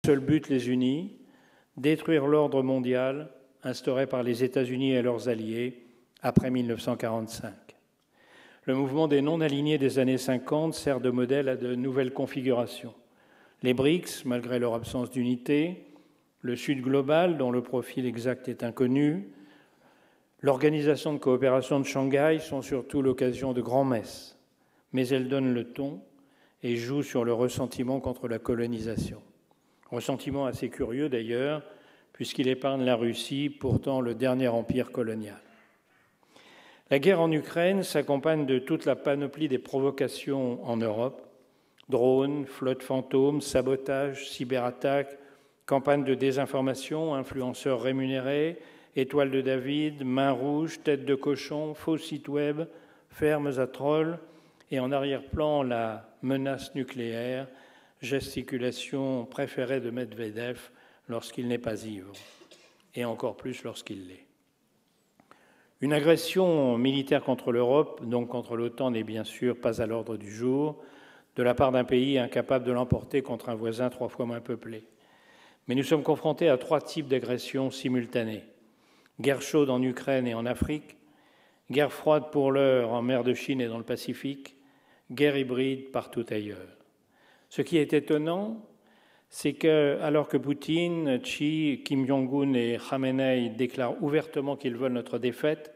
seul but les unit, détruire l'ordre mondial instauré par les États-Unis et leurs alliés après 1945. Le mouvement des non-alignés des années 50 sert de modèle à de nouvelles configurations. Les BRICS, malgré leur absence d'unité, le Sud global, dont le profil exact est inconnu, l'Organisation de coopération de Shanghai sont surtout l'occasion de grands-messes, mais elles donnent le ton et jouent sur le ressentiment contre la colonisation. Ressentiment assez curieux d'ailleurs, puisqu'il épargne la Russie, pourtant le dernier empire colonial. La guerre en Ukraine s'accompagne de toute la panoplie des provocations en Europe, drones, flottes fantômes, sabotages, cyberattaques, campagnes de désinformation, influenceurs rémunérés, étoiles de David, mains rouges, têtes de cochon, faux sites web, fermes à trolls, et en arrière-plan la menace nucléaire, gesticulation préférée de Medvedev lorsqu'il n'est pas ivre, et encore plus lorsqu'il l'est. Une agression militaire contre l'Europe, donc contre l'OTAN, n'est bien sûr pas à l'ordre du jour, de la part d'un pays incapable de l'emporter contre un voisin 3 fois moins peuplé. Mais nous sommes confrontés à 3 types d'agressions simultanées. Guerre chaude en Ukraine et en Afrique, guerre froide pour l'heure en mer de Chine et dans le Pacifique, guerre hybride partout ailleurs. Ce qui est étonnant, c'est que, alors que Poutine, Xi, Kim Jong-un et Khamenei déclarent ouvertement qu'ils veulent notre défaite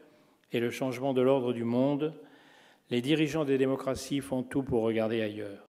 et le changement de l'ordre du monde, les dirigeants des démocraties font tout pour regarder ailleurs.